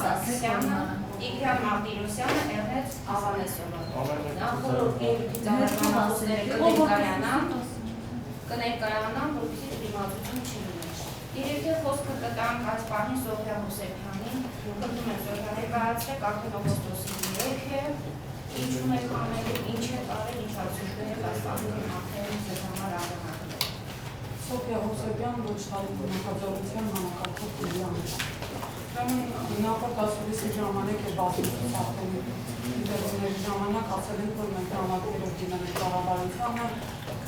Սարգսյանը, Տիգրան Մարտիրոսյանը, Էրնեստ Ավանեսյանը։ Նախորդ երգի ծառայությունները կներկայանան, որպեսզի դիմադրություն չլիներ։ Իրեթե խոսքը կտանք այս պահին Սոֆիա Հուսեփյանին, խնդրում եմ Սոֆիա ներկայացրեք արդեն օգոստոսի 3-ը, ինչ ունեք անելու, ինչ է տարել, ինչ արդյունքներ այս պահին մաքրել ձեզ համար արձանագրել։ Սոֆիա Հուսեփյան, Ոչխարի բնակաձևության համակարգող Տիգրան։ Նախորդ ասուլիսի ժամանակ է բացություն սաղթել ինտերվյուների ժամանակ ասել ենք, որ մենք համակերով դիմենք կառավարությանը,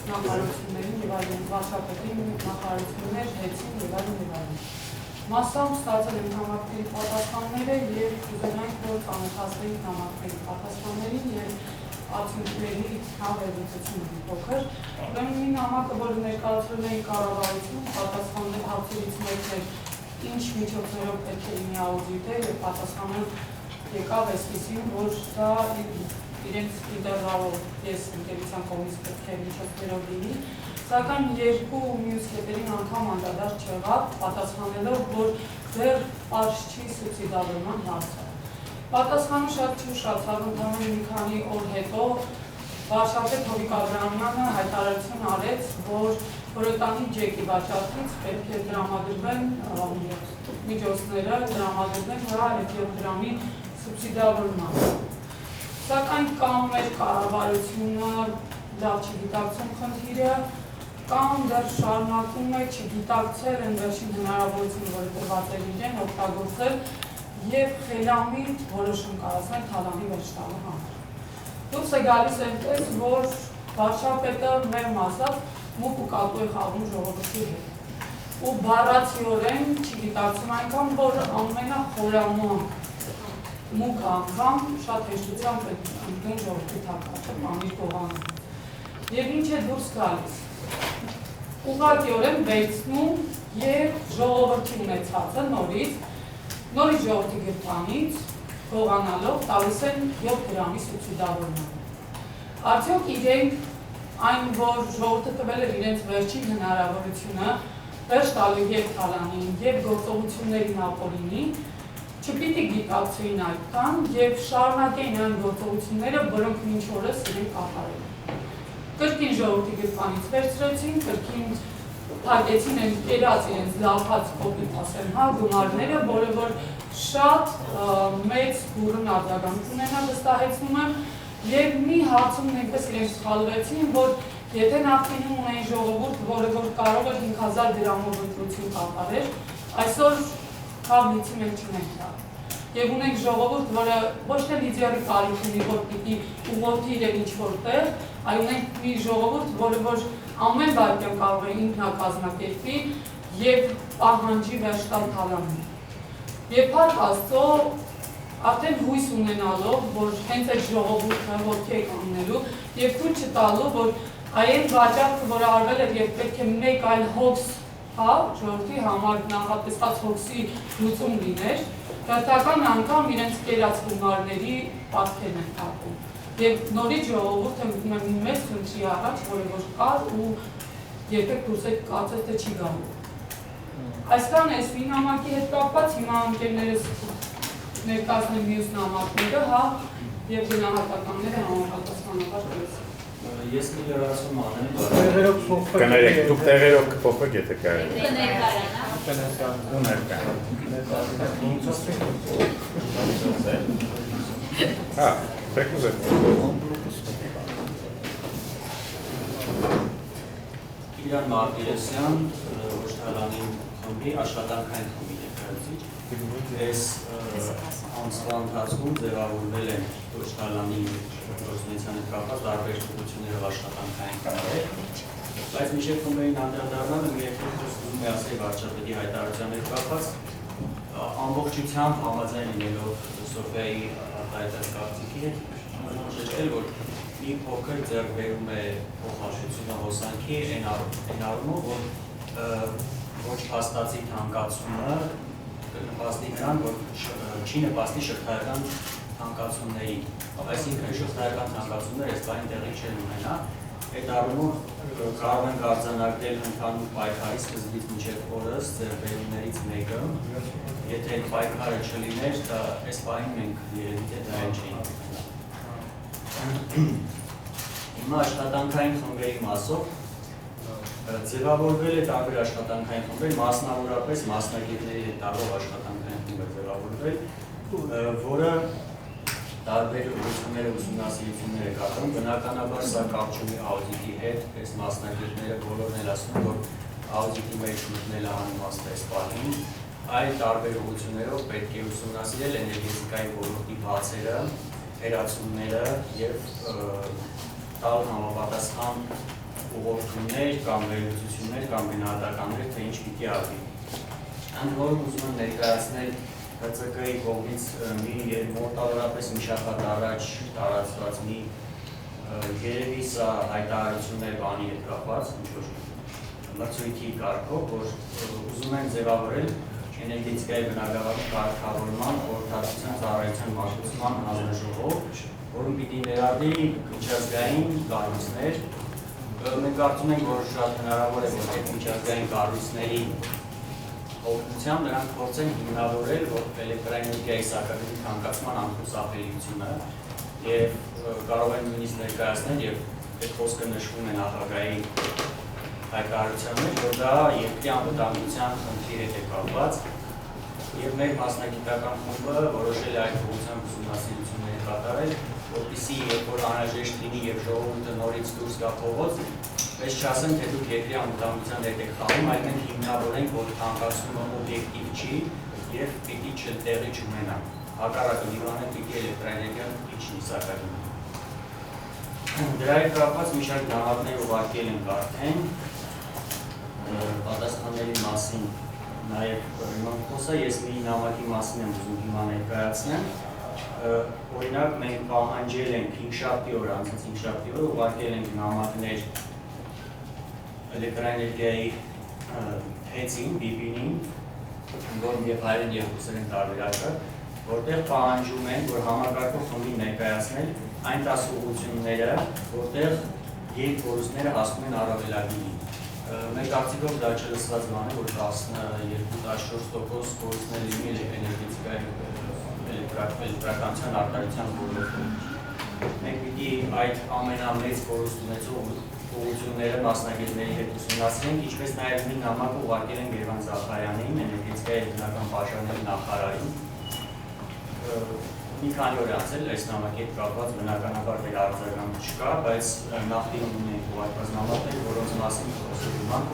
նախարարություններին և այլն վարչապետին նախարարություններ հեծին և այլն։ Մասամբ ստացել ենք համակրի պատասխանները և ուզենանք, որ ծանոթացնենք համակրի պատասխաններին և արդյունքների հավելվածություն փոքր։ Ուրեմն մի նամակը, որը ներկայացրել էին կառավարություն, պատասխաններ հարցերից մեկն էր ինչ միջոցներով պետք է լինի աուդիտը և պատասխանը եկավ այսպիսին, որ դա իրենց ինտերվալով ես ընկերության կողմից պետք է միջոցներով լինի, սակայն երկու մյուս կետերին անգամ անդրադարձ չեղավ, պատասխանելով, որ դեռ պարզ չի սուբսիդավորման հարցը։ Պատասխանը շատ չուշացավ, ընդհանուր մի քանի օր հետո վարչապետ Հովիկ Աբրահամյանը հայտարարություն արեց, որ Հորոտանի ջեկի վաճառքից պետք է դրամադրվեն միջոցները, դրամադրվեն 107 դրամի սուբսիդավորման։ Սակայն կամ մեր կառավարությունը լավ չգիտակցում խնդիրը, կամ դեռ շարունակում է չգիտակցել են վերջին հնարավորությունը, որը տրված է իրեն օգտագործել և խելամիտ որոշում կայացնել թալանի վերջ տալու համար։ Դուրս է գալիս այնպես, որ վարչապետը մեր մասած մուկ ու կատու է խաղում ժողովրդի հետ։ Ու բառացիորեն չգիտակցում այնքան, որ ամենախորամանկ մուկ անգամ շատ հեշտությամբ է ընկնում ժողովրդի թակարդը, պանիր կողանում։ Եվ ինչ է դուրս գալիս։ Ուղղակիորեն վերցնում և ժողովրդի ունեցածը նորից ժողովրդի գրպանից գողանալով տալիս են 7 դրամի սուբսիդավորման։ Արդյոք իրենք այն, որ ժողովուրդը տվել էր իրենց վերջին հնարավորությունը վերջ տալու և թալանին, և գործողություններին ապօրինի, չպիտի գիտակցեին այդքան և շարունակեին այն գործողությունները, որոնք մինչ օրս իրենք կատարել են։ Կրկին ժողովրդի գրպանից վերցրեցին, կրկին թակեցին են կերած իրենց լափած կոպիտ ասեմ, գումարները, որը որ շատ մեծ բուրըն արձագանք ունենա վստահեցնում եմ, և մի հարցում նույնպես իրենք սխալվեցին, որ եթե նախկինում ունեին ժողովուրդ, որը որ կարող էր 5000 դրամով ընտրություն կատարել, այսօր քավլիցի մենք չունենք դա։ Եվ ունենք ժողովուրդ, որը ոչ թե լիդերի կարիք ունի, որ պիտի ուղղորդի իրեն ինչ-որ տեղ, այլ ունենք մի ժողովուրդ, որը որ ամեն վայրկյան կարող է ինքնակազմակերպի և պահանջի վերջ տալ թալանին։ Եվ փառք Աստծո, արդեն հույս ունենալով, որ հենց այդ ժողովուրդը ոտքի է կանգնելու և թույլ չտալու, որ այն վաճառքը, որը արվել էր և պետք է մեկ այլ հոգս ժողովրդի համար նախատեսված հոգսի լուծում լիներ, հերթական անգամ իրենց կերած գումարների պատկերն են կապում։ Եվ նորից ժողովուրդը մտնում է մի մեծ խնդրի առաջ, որը որ կար ու երբեք դուրս է կարծես թե չի գալու։ Այսքան էս մի նամակի հետ կապված, հիմա ընկերներս ներկայացնել մյուս նամակները, և գնահատականները համապատասխանաբար կլսեն։ Ես մի լրացում անեմ, կներեք, դուք տեղերով կփոխվեք, եթե կարելի։ Տիգրան Մարտիրոսյան, Ոչխարանի խմբի աշխատանքային խմբի ներկայացուցիչ։ Այս ամսվա ընթացքում ձևավորվել են Ոչխարանի գործունեության հետ կապված տարբեր ստուգություններով աշխատանքային խմբեր, բայց մինչև խմբերին անդրադառնալը մի երկրորդ ուզում է ասել վարչապետի հայտարարության հետ կապված, ամբողջությամբ համաձայն լինելով Սոֆիայի արտահայտած կարծիքի հետ, շեշտել, որ մի փոքր ձեռքբերում է փոխհաշվությունը հոսանքի այն առումով, որ ոչ փաստացի թանկացումը կնպաստի նրան, որ չի նպաստի շղթայական թանկացումների, այսինքն շղթայական թանկացումները այս բանի տեղի չեն ունենա, այդ առումով կարող ենք արձանագրել ընդհանուր պայքարի սկզբից մինչև օրս ձեռքբերումներից մեկը, եթե այդ պայքարը չլիներ, դա այս պահին մենք երևի թե դա էլ չէինք ունենա։ Հիմա աշխատանքային խմբերի մասով ձևավորվել է տարբեր աշխատանքային խմբեր, մասնավորապես մասնագետների հետ տարող աշխատանքային խումբ է ձևավորվել, որը տարբեր ուղղությունները ուսումնասիրություններ է կատարում, բնականաբար սա կապ չունի աուդիտի հետ, այս մասնագետները բոլորն էլ ասում են, որ աուդիտի մեջ մտնելը անիմաստ է այս պահին, այլ տարբեր ուղղություններով պետք է ուսումնասիրել էներգետիկայի ոլորտի բացերը, վերացումները եւ տալ համապատասխան ուղղություններ կամ վերլուծություններ կամ գնահատականներ, թե ինչ պիտի արվի։ Ընդ որում ուզում եմ ներկայացնել ՀՑԿ-ի կողմից մի մոտավորապես մի շաբաթ առաջ տարածված մի երևի սա հայտարարություններ բանի հետ կապված, ինչ-որ մրցույթի կարգով, որ ուզում են ձևավորել էներգետիկայի բնագավառի կարգավորման խորհրդատվության ծառայության մատուցման հանձնաժողով, որում պիտի ներառվի միջազգային կառույցներ։ Մենք կարծում ենք, որ շատ հնարավոր է, որ այդ միջազգային կառույցների օգնությամբ նրանք փորձեն հիմնավորել էլեկտրաէներգիայի սակագների թանկացման անխուսափելիությունը եւ կարող են նույնիսկ ներկայացնել եւ այդ խոսքը նշվում է նախագահի հայտարարության մեջ, որ դա երկրի անվտանգության խնդիր հետ է կապված եւ մեր մասնագիտական խումբը որոշել է այդ ուղղությամբ ուսումնասիրություններ կատարել, որպեսզի երբ որ անհրաժեշտ լինի եւ ժողովուրդը նորից դուրս գա փողոց, Mēs չասեմ, թե դուք երկրի անվտանգության հետ եք խաղում, այլ մենք հիմնավորենք, որ թանկացումը օբյեկտիվ չի եւ պիտի տեղի չունենա։ Հակառակը Լիվանը պիտի էլեկտրաէներգիան իջնի սակայն։ Դրա հետ կապված մի շարք դամատներ ուղարկել ենք արդեն պատասխանների մասին, նաեւ խոսա ես մի նամակի մասին եմ ուզում հիմա ներկայացնեմ։ Օրինակ մենք պահանջել ենք 5-շաբթի օր, անցած 5-շաբթի օր ուղարկել ենք նամակներ էլեկտրաէներգիայի հեծին, բիբինին, որում եւ հայերեն եւ ռուսերեն տարբերակը, որտեղ պահանջում են, որ համակարգող խմբի ներկայացնել այն 10 ուղղությունները, որտեղ երկորուսները հասնում են առավելագույնի։ Մեր կարծիքով դա չլսված բան է, որ 12-14% կորուստներ լինի էներգետիկայի էլեկտրականության արտադրության ոլորտում։ Մենք պիտի այդ ամենամեծ կորուստ ունեցող ուղղությունները մասնագետների հետ ուսումնասիրենք, ինչպես նաև մի նամակ ուղարկել են Գերվան Զախարյանին, էներգետիկայի եւ բնական պաշարների նախարարին։ Մի քանի օր անցել այս նամակի հետ կապված բնականաբար դեր արձագանք չկա, բայց նախկինում ունենք ուղարկված նամակներ, որոնց մասին խոսելու եմ։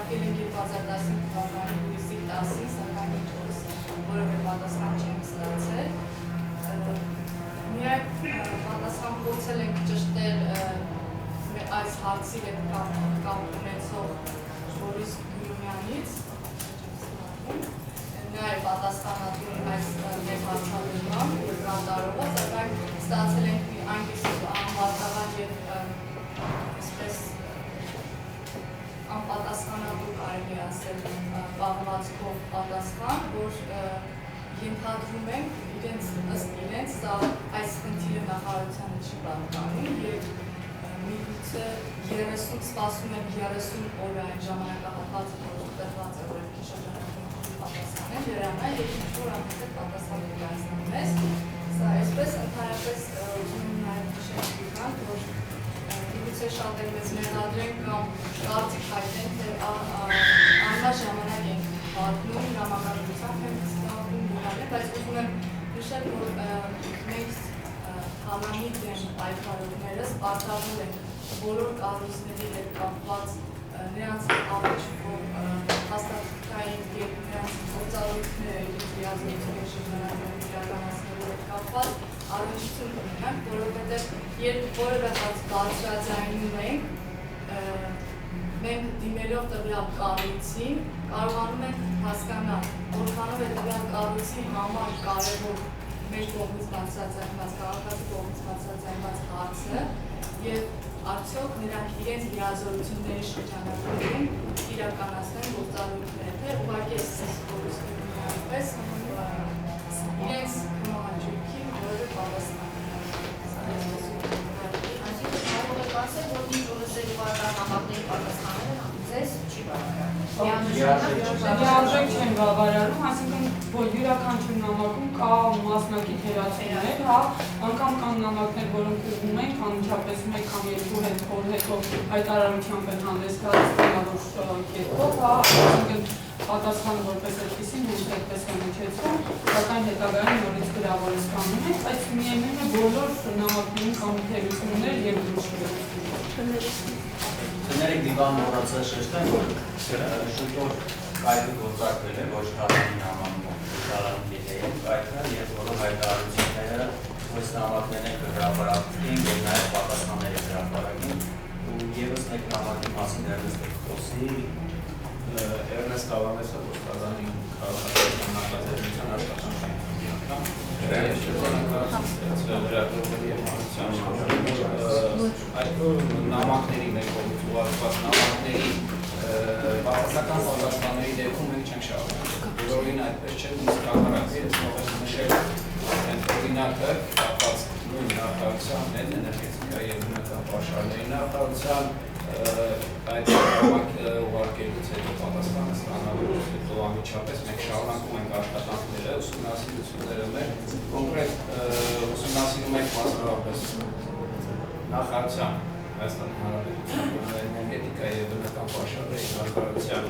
ուղարկել ենք 2015 թվականի հուլիսի 10-ին, սակայն մինչ օրս որևէ պատասխան չենք ստացել։ Միայն պատասխան փորձել ենք ճշտել այս հարցի հետ կապ ունեցող Բորիս Գյումյանից, նա է պատասխանատուն այս մեր հարցադրման կատարողը, սակայն ստացել ենք այնպիսի անվատավար և այսպես անպատասխանատու կարելի ասել պահվածքով պատասխան, որ ենթադրում ենք ըստ իրենց սա այս խնդիրը նախարարությանը չի պատկանում և միգուցե 30 սպասում են 30 օր այն ժամանակահատվածը, որ տրված է օրենքի շրջանակում պատասխանել Երանա և ինչ-որ անհետև պատասխան ներկայացնում մեզ։ Սա այսպես ընդհանրապես ուզում եմ նաև նշել դուքան, որ միգուցե շատ էլ մեզ մեղադրենք կամ կարծիք հայտնենք, թե անվա ժամանակ ենք պատմում, ժամանակությամբ ենք ստանում բուհանել, բայց ուզում եմ նշել, որ մենք Համանի դեմ պայքարողներս պարտավոր են բոլոր կառույցների հետ կապված նրանց առաջվող հաստատքային և նրանց գործառույթները իրազեկությունների շրջանակներում իրականացնելու հետ կապված առնչություն ունենանք, որովհետև երբ որևէ հարց բարձրաձայնում ենք, մենք դիմելով տվյալ կառույցին կարողանում ենք հասկանալ, որքանով է տվյալ կառույցի համար կարևոր մեր կողմից բարձրաձայնված, քաղաքացի կողմից բարձրաձայնված հարցը և արդյոք նրանք իրենց լիազորությունների շրջանակներում իրականացնեն գործառույթները, թե ուղղակի այս որպես իրենց հմահաճույքի որևէ պատասխան։ Այսինքն կարող եք ասել, որ մինչ օրս նամակների պատասխանները ձեզ չի բավարարում։ Լիարժեք չեն բավարարում, այսինքն որ յուրաքանչյուր նամակում կա մասնակի թերացումներ, հա, անգամ կան նամակներ, որոնք ուղղում ենք անմիջապես մեկ կամ երկու հետո հայտարարությամբ են հանդես գալիս տոնավոր կերպով, հա, այսինքն պատասխանը որպես այդպեսին հենց այդպես են հնչեցվում, սակայն հետագայում նորից գրավորից կանում ենք, բայց միևնույն է բոլոր նամակներում կան թերություններ և դուրսերություն։ Կներեք դիվան մոռացած շեշտել, որ շուտով կայքը գործարկվել է ոչ թալանի նամակում, թալանի դիտեին կայքը և որով հայտարարությունները այս նամակներն կհրապարակվին և նաև պատասխանները կհրապարակին ու ևս մեկ նամակի մասին Էրնեստ խոսի Էրնեստ Ավանեսը ոչ թալանի քաղաքացիական նախաձեռնության աշխատանքային անգամ այդ նամակների մեր կողմից ուղարկված նամակների բացասական պատասխանների դեպքում մենք չենք շահարկում։ Բոլորին այդպես չէ, նույնիսկ հակառակը, ես կարող եմ նշել այն օրինակը կապված նույն նախարարության հետ էներգետիկայի և բնական պաշարների նախարարության այդ նամակը ուղարկելուց հետո պատասխանը ստանալուց հետո անմիջապես մենք շարունակում ենք աշխատանքները, ուսումնասիրությունները մեր կոնկրետ ուսումնասիրում ենք մասնավորապես նախարարության Հայաստանի Հանրապետության էներգետիկայի և բնական պաշարների նախարարության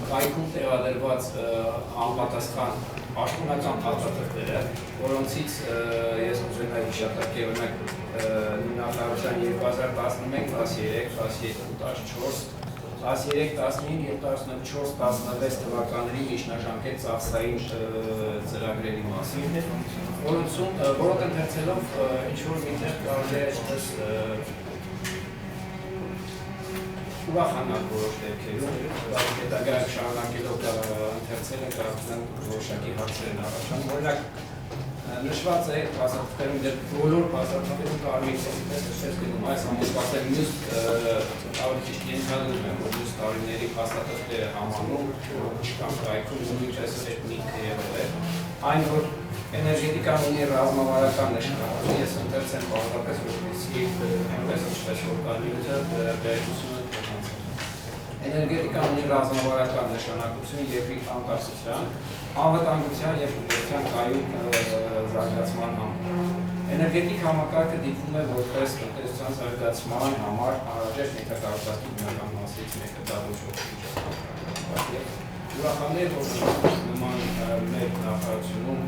կայքում տեղադրված անպատասխան պաշտոնական փաստաթղթերը, որոնցից ես ուզում եմ հիշատակել օրինակ նախարարության 2011, 13, 14, 13, 15 և 14-16 թվականների միջնաժամկետ ծախսային ծրագրերի մասին, որոնք ընթերցելով ինչ-որ միտեղ կարելի է այսպես ուրախանալ որոշ դեպքերում, բայց հետագայում շարունակելով ընթերցել են կարծում որոշակի հարցեր են առաջանում։ Օրինակ նշված է փաստաթղթերում դեռ բոլոր փաստաթղթերում կարելի է տեսնել գնում այս ամուսնացել մյուս ավելի ճիշտ ենթադրում եմ, որ մյուս տարիների փաստաթղթերը համանում չկան կայքում նույնպես էթնիկ եղել է, այն որ էներգետիկան ունի ռազմավարական նշանակություն, ես ընթերցեմ պարզապես որպեսզի այնպես ինչպես որ կա նյութը վերջությունը Էներգետիկան ունի ռազմավարական նշանակություն երկրի անկախության, անվտանգության և ուղղության կայուն զարգացման համար։ Էներգետիկ համակարգը դիտվում է որպես տնտեսության զարգացման համար անհրաժեշտ ենթակառուցվածքի հիմնական մասից մեկը դա ոչ ոքի ուրախաններ, որ նման մեր նախարարությունում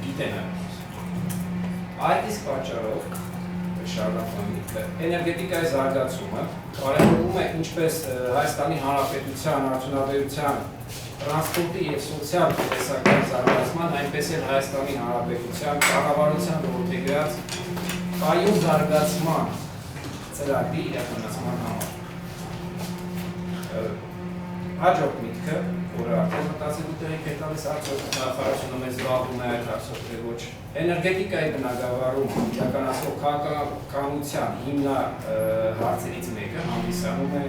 գիտեն այս։ Այդ իսկ պատճառով շարունակման միտքը։ Էներգետիկայի զարգացումը կարևորում է ինչպես Հայաստանի Հանրապետության արդյունաբերության, տրանսպորտի և սոցիալ տնտեսական զարգացման, այնպես էլ Հայաստանի Հանրապետության կառավարության որդեգրած կայուն զարգացման ծրագրի իրականացման համար։ Հաջորդ միտքը, որը արդեն մտածելու տեղիք է տալիս, արդյոք նախարարությունը մեզ զբաղվում է այդ հարցով, թե ոչ, էներգետիկայի բնագավառում իրականացվող քաղաքականության հիմնահարցերից մեկը հանդիսանում է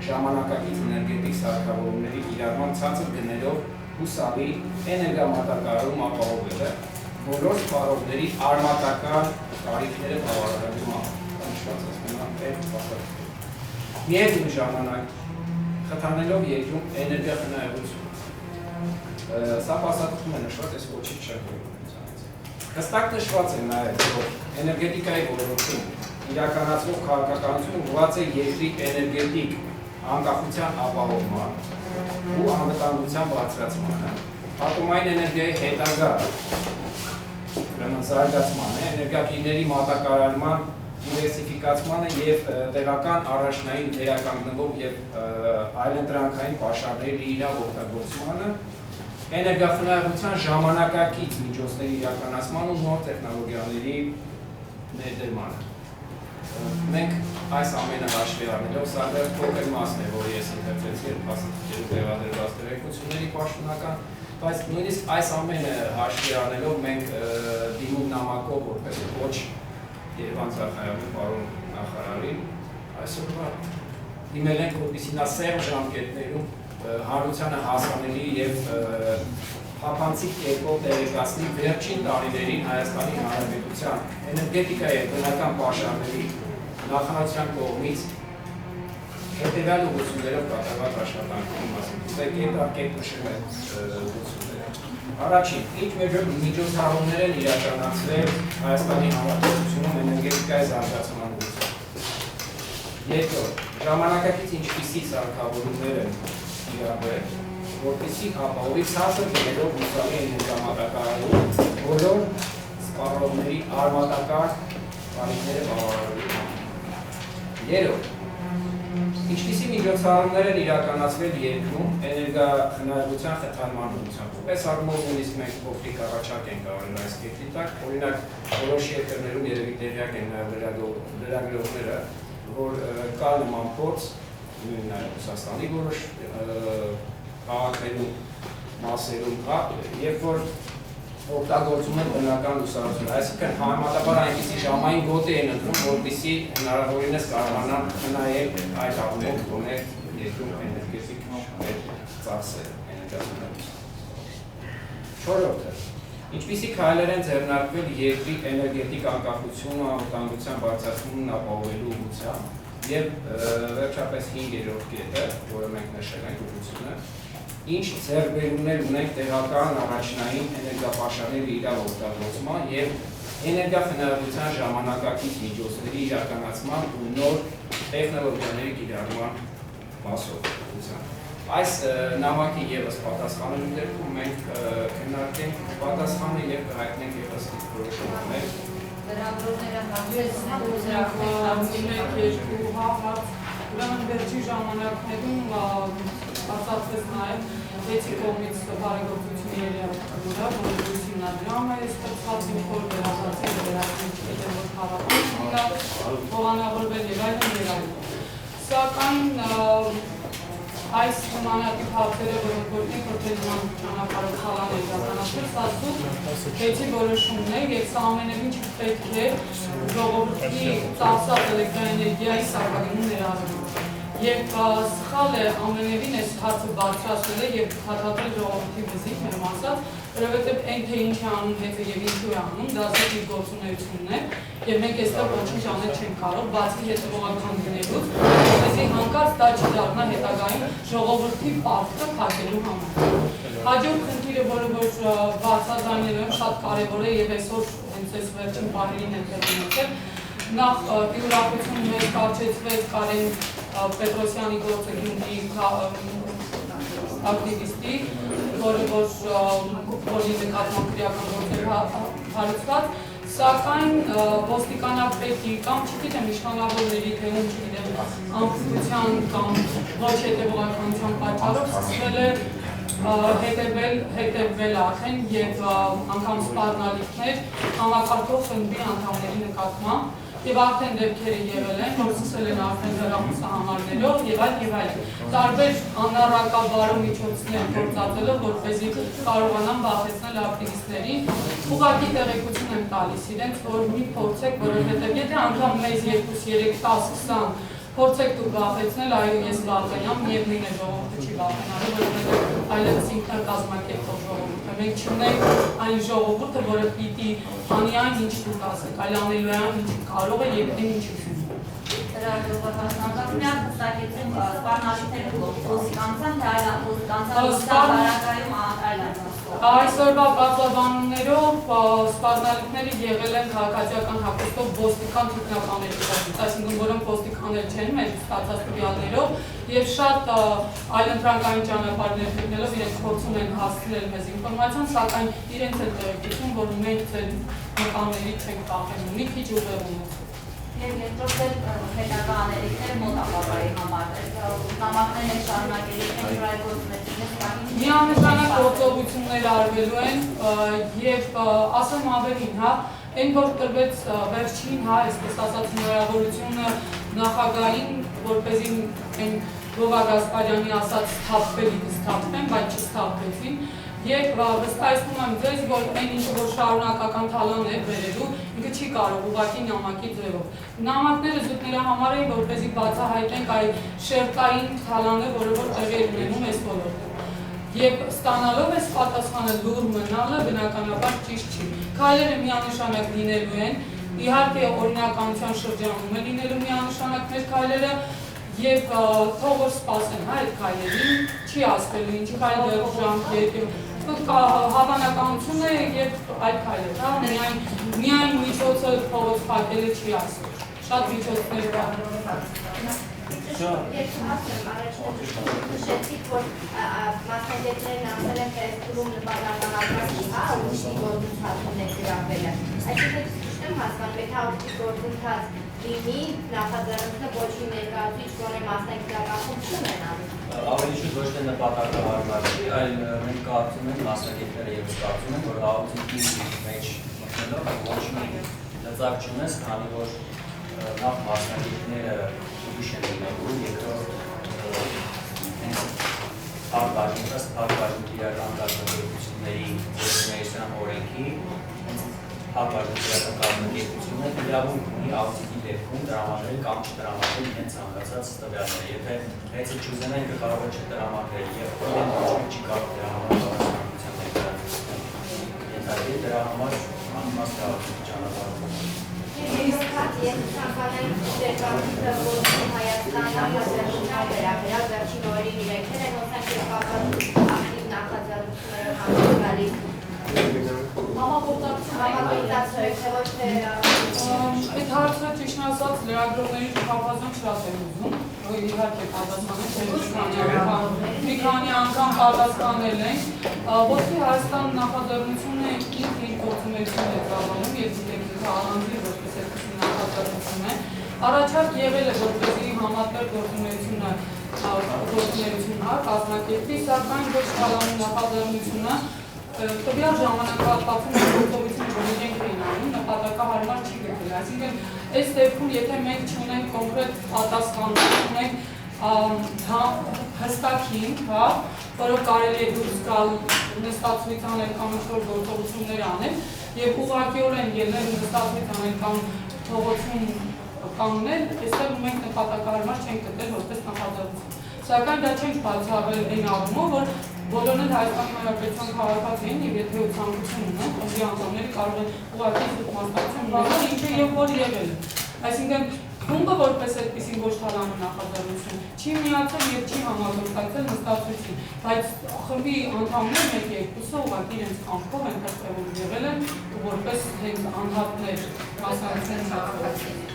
ժամանակակից էներգետիկ սարքավորումների կիրառման ցածր գներով հուսալի էներգամատակարարում ապահովելը, բոլոր սպառողների արմատական կարիքները բավարարելու համար։ Միևնույն ժամանակ խթանելով երկրում էներգախնայողություն։ Սա պասատում է նշված, ես ոչինչ չեմ գոյում։ Հստակ նշված է նաև, որ էներգետիկայի ոլորտում իրականացվող քաղաքականությունը ուղղված է երկրի էներգետիկ անկախության ապահովման ու անվտանգության բարձրացմանը, ատոմային էներգիայի հետագա զարգացմանը, էներգակիրների մատակարարման դիվերսիֆիկացմանը և տեղական առաջնային վերականգնվող և այլընտրանքային պաշարների լիիրավ օգտագործմանը, էներգախնայողության ժամանակակից միջոցների իրականացման ու նոր տեխնոլոգիաների ներդրմանը։ Մենք այս ամենը հաշվի առնելով, սա փոքր մասն է, որը ես ընթերցեցի փաստաթղթերով տեղադրված տեղեկությունների պաշտոնական, բայց նույնիսկ այս ամենը հաշվի առնելով մենք դիմում նամակով որպես ոչ Երևան ծառայողի պարոն նախարարին այսօրվա դիմել ենք, որպեսզի նա սերտ ժամկետներում հանրությանը հասանելի և փափանցիկ կերպով տեղեկացնի վերջին տարիներին Հայաստանի Հանրապետության էներգետիկայի և բնական պաշարների նախարարության կողմից հետևյալ ուղղություններով կատարված աշխատանքների մասին։ Կետարկետ նշել է ուղղությունները։ Առաջին, ինչ միջոցառումներ են իրականացվել Հայաստանի Հանրապետությունում էներգետիկայի զարգացման ուղղությամբ։ Երկրորդ, ժամանակակից ինչպիսի սարքավորումներ են իրավել, որպեսզի ապահովի ցածր գներով հուսալի էներգամատակարարում բոլոր սպառողների արմատական կարիքները բավարարելու համար։ Երրորդ, ինչպիսի միջոցառումներ են իրականացվել երկրում էներգախնայողության խթանման ուղղությամբ։ Պես առումով նույնիսկ մենք փոքրիկ առաջարկ ենք արել այս կետի տակ, օրինակ որոշ երկրներում երևի տեղյակ են նաև լրագրողները, որ կա նման փորձ, նաև Ռուսաստանի որոշ քաղաքներում, մասերում կա, երբ որ օգտագործում են բնական լուսավորություն, այսինքն համեմատաբար այնպիսի ժամային գոտի են ընտրում, որպեսզի հնարավորինս կարողանան խնայել այդ առումով գոնե երկրում էներգետիկ ծախսերը, էներգախնայողության։ Չորրորդը, ինչպիսի քայլեր են ձեռնարկվել երկրի էներգետիկ անկախությունը, անվտանգության բարձրացումն ապահովելու ուղղությամբ և վերջապես 5-րդ կետը, որը մենք նշել ենք ուղղությունը, ինչ ձեռքբերումներ ունենք տեղական առաջնային էներգապաշարների իրավ օգտագործման և էներգախնայողության ժամանակակից միջոցների իրականացման ու նոր տեխնոլոգիաների կիրառման մասով։ Այս նամակի ևս պատասխանելու դեպքում մենք քննարկենք պատասխանը և կհայտնենք ևս որոշումներ։ Լրագրողները ուրեմն վերջի ժամանակներում արտացվեց նաև Էթի կողմից բարեգործությունների երևույթը, որը դուրս հիմնադրամ է ստեղծված ինչ-որ վերահասել վերահասել հողանավորվել և այլն։ Սակայն այս հմանատիպ հարցերը, որոնք կրթելման ճանապարհով խալան է իրականացվել, սազդուկ Էթի որոշումն է և սա ամենևին պետք է ժողովրդի ծախսած էլեկտրաէներգիայի սարքավորումն ներառվի։ Եվ սխալ է ամենևին այս հարցը բարձրացնել է և հատկացնել ժողովրդի վզիկ, մեր ասած, որովհետև այն թե ինչ է անում հետը և ինչու է անում, դա ասած իր գործունեությունն է և մենք այստեղ ոչինչ անել չենք կարող, բացի հետևողական գնելուց, որպեսզի հանկարծ դա չդառնա հետագայում ժողովրդի պարտքը փակելու համար։ Հաջորդ խնդիրը, որը որ բարձրաձայնելու եմ, շատ կարևոր է և այսօր հենց այս վերջին պահերին են տեղի նախ ուրախություն մեզ կարճեցվեց Կարեն Պետրոսյանի գործը Գյումրի ակտիվիստի, որի նկատմամբ քրեական գործեր հարուցված, Սակայն ոստիկանապետի կամ չգիտեմ իշխանավորների թե ում չգիտեմ ամբողջության կամ ոչ հետևողականության պատճառով սկսվել է հետևվել արդեն եւ անգամ սպառնալիքներ համակարգող խմբի անդամների նկատմամբ եւ արդեն դեպքերը եղել են, որ սկսել են արդեն հեռախոսահամարներով եւ այլ տարբեր անառակաբար միջոցներ գործածելով, որպեսզի կարողանան բախեցնել ակտիվիստներին, ուղղակի տեղեկություն են տալիս իրենց, որ մի փորձեք, որովհետեւ եթե անգամ մեզ 2, 3, 10, 20 փորձեք դուք բախեցնել, այո, ես բախենամ, միևնույն է ժողովուրդը չի բախենալու, որովհետեւ այլևս ինքն կազմակերպող ժողովուրդ է։ Մենք չունենք այն ժողովուրդը, որը պիտի անի այն, ինչ դուք ասեք, այլ անելու է այն, ինչ կարող է եւ այն ինչ ուզում։ Այսօրվա պատասխաններով սպառնալիքները եղել են քաղաքացիական հագուստով ոստիկան թիկնականների կողմից, այսինքն որոնք ոստիկաններ չեն մեր ստացած տվյալներով եւ շատ այլընտրանքային ճանապարհներ գտնելով իրենք փորձում են հասցնել մեզ ինֆորմացիան, սակայն իրենց էլ տեղեկություն, որ մենք ձեր նկարների չենք կախենում, մի քիչ ուղեղում է։ Եվ երկրորդ հետագա անելիքները մոտ ապագայի համար, նամակներն են շարունակել են միանշանակ գործողություններ արվելու են եւ ասեմ ավելին, հա, այն որ տրվեց վերջին, հա, այսպես ասած հնարավորությունը նախագահին, որպեսզի այն Գովա Գասպարյանի ասած սթափվելի դստափվեն, բայց չսթափվեցին Եվ վստահեցնում եմ ձեզ, որ այն ինչ որ շարունակական թալան է բերելու, ինքը չի կարող ուղղակի նամակի ձևով։ Նամակները զուտների համար էին, որպեսզի բացահայտենք այդ շերտային թալանը, որը որ տեղի է ունենում այս ոլորտում։ Եվ ստանալով այս պատասխանը լուր մնալը բնականաբար ճիշտ չի։ Քայլերը միանշանակ լինելու են, իհարկե օրինականության շրջանում է լինելու միանշանակ մեր քայլերը, Եվ թող որ սպասեն այդ քայլերին, չի ասվելու ինչ քայլ ժամկետ, հավանականություն է եւ այդ քայլեր, հա, միայն միջոցը փողոց փակելը չի ասվել, շատ միջոցներ կան։ Ես ասեմ, նշեցիք, որ մասնագետներն ասել են Facebook-ում նպատակահարմար չի, հա, ուշի գործընթացում ներգրավելը։ Այսինքն ճիշտ եմ հասկանում, եթե ուշի գործընթաց լինի, նախաձեռնությունը ոչ մի ներկայացուցիչ գոնե մասնագիտական խումբ չունենա։ Ավելի շուտ ոչ թե նպատակահարմար չի, այլ մենք կարծում ենք, մասնագետները ևս կարծում են, որ աուդիտի մեջ մտնելով ոչ մի լծակ չունես, քանի որ նախ մասնագետները ուրիշ են լինելու, երկրորդ փակbaşın իրական կազմակերպությունների գործունեության օրենքի փակbaşın իրական կազմակերպությունը իրավունք ունի աուդիտի դեպքում տրամադրել կամ չտրամադրել իրենց ցանկացած տվյալները։ Եթե հեծը չուզենա, ինքը կարող է չտրամադրել եւ իրեն ոչ մի չի կարող դրա համար բացառության ներկայացնել։ Դրա համար անիմաստ է աուդիտի ճանապարհը։ Ես ցանկանայի դերակատարը որ Հայաստանի նախաձեռնության վերաբերյալ վերջին օրերին իրենքներ են ոսանք կապված ակտիվ նախաձեռնությունները համակարգալի համագործակցություն ոչ թե այդ հարցը ճիշտ ասած լրագրողների շփոթվածն շատ եմ ուզում, իհարկե պատասխանել մի քանի անգամ պատասխանել են, ոսկե Հայաստան նախաձեռնությունը իր գործունեությունն է ծավալում եւ առանձին որպես այսպիսի նախաձեռնություն է, առաջարկ եղել է որպեսզի համատեղ գործունեությունը կազմակերպի, սակայն ոչ թալանի նախաձեռնությունը տվյալ ժամանակահատվածում գործողություն իրենք էին անում, նպատակահարմար չի գտել, այսինքն այս դեպքում եթե մենք չունենք կոնկրետ պատասխան, ունենք հստակին, որով կարելի է դուրս գալ նստածույց անել կամ ինչ-որ գործողություններ անել եւ ուղղակիորեն ելնել նստածույց անել կամ փողոցում կանգնել, այստեղ մենք նպատակահարմար չենք գտել որպես նախաձեռնություն։ Սակայն դա չենք բացառել այն առումով, որ բոլորն էլ Հայաստանի Հանրապետության քաղաքացի են եւ եթե ցանկություն ունեն, խմբի անդամները կարող են ուղղակի զուտ մասնակցել, ինչը եւ որ եղել է։ Այսինքն խումբը որպես այդպեսին ոչ թալանի նախաձեռնություն չի միացել եւ չի համագործակցել նստածույցին, բայց խմբի անդամները մեկ-երկուսը ուղղակի իրենց կամքով այնտեղ տեղում եղել են որպես հենց անհատներ մասնակցել քաղաքացիներ։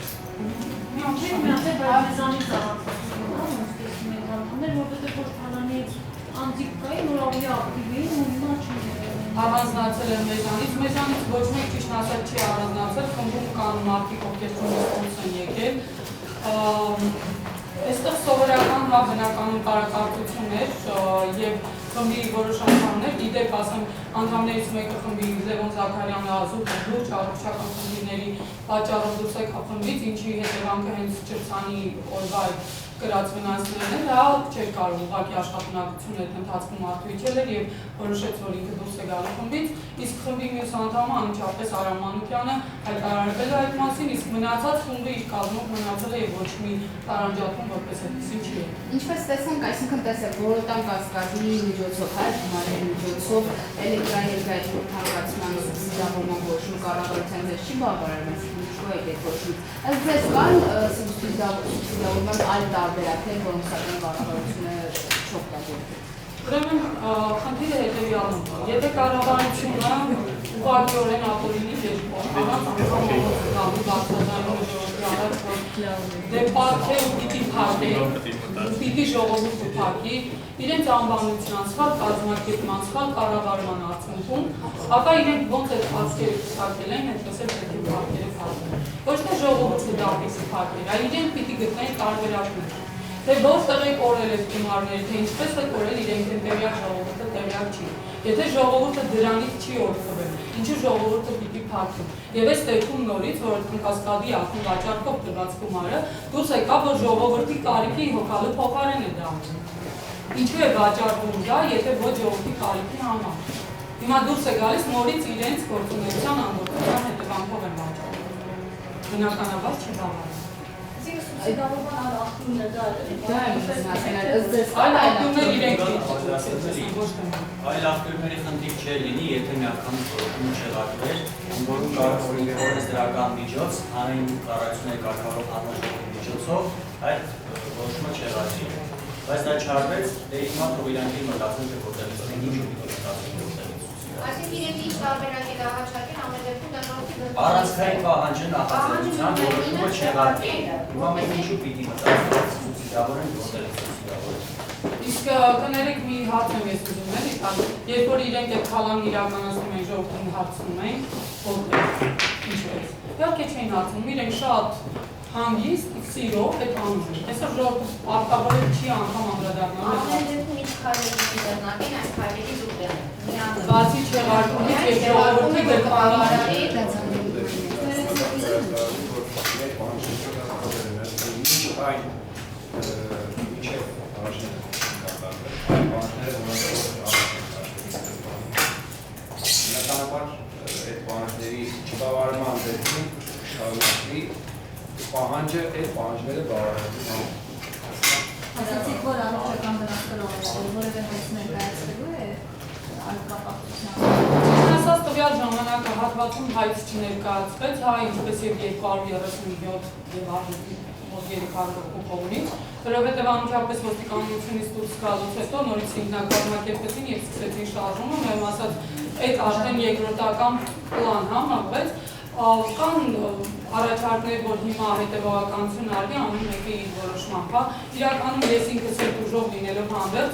Որովհետև ոչ թալանի անձիկ կային, որ ավելի ակտիվ էին ու հիմա չունեն։ առանձնացել են մեզանից ոչ մեկ ճիշտ ասած չի առանձնացել, խմբում կան մարդիկ, ովքեր դուրս են եկել։ Այստեղ սովորական բնականon տարակարծություն էր եւ խմբի որոշ անդամներ, իդեպ ասեմ, անդամներից մեկը խմբի Լևոն Զաքարյանը ազուտ լուրջ առողջական խնդիրների պատճառով դուրս եկավ խմբից, ինչի հետևանքը հենց Ճրցանի օրվա կրած վնասներն էր, դա չէր կարող ուղղակի աշխատունակությունը այդ ընթացքում արտույցել էր եւ որոշեց, որ ինքը դուրս է գալու խմբից, իսկ խմբի մյուս անդամը անմիջապես Արամ Մանուկյանը հայտարարվել է այդ մասին, իսկ մնացած խումբը իր կազմով մնացել է եւ ոչ մի տարանջատում որպես այդպեսին չի եղել։ Ինչպես տեսանք, այսինքն տեսեք, որոտան կասկածի միջոցով, հայ գումարների միջոցով էլեկտրաէներգիայի թանկացման սուբսիդավորման որոշում կառավարության ձեզ չի բավարարում, ինչու է այդ որոշում։ Ըստ ձեզ կան սուբսիդավորման այլ տարբերակներ, որոնք սակայն կառավարությունը չօգտագործում։ Ուրեմն խնդիրը հետևյալն է. եթե կառավարությունը ուղղակիորեն ապօրինի երկու, առանց անգամ համոզելու բացատրելու ժողովրդի առաջ, որ դե պարտք է ու պիտի փակի, պիտի ժողովուրդը փակի, իրենց անվանության սխալ կազմակերպման, սխալ կառավարման արդյունքում, ապա իրենք ոնց այդ փաստերը փակել են, այդպես էլ պետք է փակերը փակեն։ Ոչ թե ժողովուրդը դա պիտի փակեր, այլ իրենք պիտի գտնեն տարբերակներ։ Թե որտեղ է կորել այդ գումարները, թե ինչպես է կորել իրենք են տեղյակ, ժողովուրդը տեղյակ չի։ Եթե ժողովուրդը դրանից չի օգտվել, ինչու ժողովուրդը պիտի փակի։ Եվ այս դեպքում նորից, որ Կասկադի ակումբ վաճառքով տրված գումարը դուրս եկավ, որ ժողովրդի կարիքի հոգալու փոխարեն է դառնում։ Ինչու է վաճառվում դա, եթե ոչ ժողովրդի կարիքի համար։ Հիմա դուրս է գալիս նորից իրենց գործունեության անդորրության հետևանքով են վաճառվում։ Բնականաբար չի բավարար։ Սուբսիդավորման աղբյուրն է դա Այլ աղբյուրներ իրենք Այլ աղբյուրների խնդիր չէր լինի, եթե միանգամից որոշումը չեղարկվեր, որում կարող օրենսդրական միջոց, հանրային կառավարությունների կարգավորող հանրաժողովի միջոցով այդ որոշումը չեղարկվի։ Բայց դա չարվեց, դե հիմա թող իրանք մտածեն, թե որտեղից են, ինչու պիտի մտածեն որտեղից։ Այսինքն իրենք ինչ տարբերակ է առաջարկել ամեն դեպքում դեռ առանցքային պահանջը նախաձեռնության որոշումը չեղարկել։ Հիմա մենք ինչու պիտի մտածենք սուբսիդավորենք, որտեղից սուբսիդավորենք։ Իսկ կներեք մի հարց եմ ես ուզում էլի տալ, երբ որ իրենք այդ քալանն իրականացնում են ժողովրդին հարցնում են, որտեղ ինչպես։ Իհարկե չէին հարցնում, իրենք շատ հանգիստ, սիրով այդ անում են։ Այսօր ժողովուրդը պարտավորել չի անգամ անդրադառնալ։ ամեն դեպքում ինչ քայլերի ձեռնարկեն, այս քայլերի ուղղել։ Բացի չեղարկումից եւ ժողովրդի գրպանների Բնականաբար այդ պահանջների չբավարարման դեպքում շարունակվի պահանջը այդ պահանջները բավարարելու Ասացիք, որ առողջական վնասներով որևէ հայց ներկայացվելու է արկապակցության։ ասած տվյալ ժամանակահատվածում հայց չներկայացվեց, հա ինչպես եւ 237 եւ արժեքի մոտ 300 կողմից, որովհետեւ անմիջապես ոստիկանությունից դուրս գալուց հետո նորից ինքնակազմակերպեցին եւ սկսեցին շարժումը, ուրեմն ասած այդ արդեն երկրորդական պլան հա մղվեց, կան առաջարկներ, որ հիմա հետևողականություն արվի, ամեն մեկը իր որոշմամբ, հա, իրականում ես ինքս էլ ուժով լինելով հանրած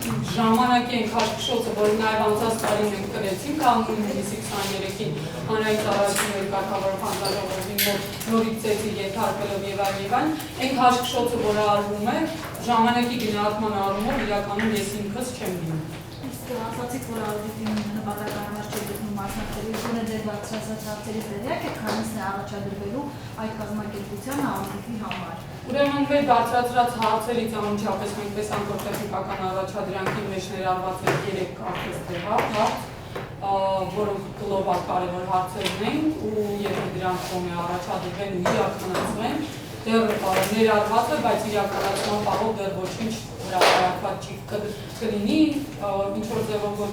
ժամանակի ենք հաշվշոցը, որ նաև անցած տարի մենք կրեցինք, հանգույն հունիսի 23-ին հանրային ծառայությունների կարգավորող հանձնաժողովին, որ նորից ծեծի ենթարկվելով եւ այլն, այն հաշվշոցը, որը արվում է, ժամանակի գնահատման առումով իրականում ես ինքս չեմ լինում։ Ասացիք, որ աուդիտին նպատականհամար չէ գտնում մասնակցելու, գոնե դեր բարձրացած հարցերից տեղյակ եք, քանիսն է առաջադրվելու այդ կազմակերպության աուդիտի համար։ Ուրեմն մեր բարձրացրած հարցերից անմիջապես մենք տեսանք, որ տեխնիկական առաջադրանքի մեջ ներառված են 3 կարծես հարց, որոնք գլոբալ կարևոր հարցերն են ու եթե դրանք կողմի առաջադրվեն ու իրականացվեն, դեռ ներառված է, բայց իրականացման պահով դեռ ոչինչ հրապարակված չի կլինի, ինչ որ ձևով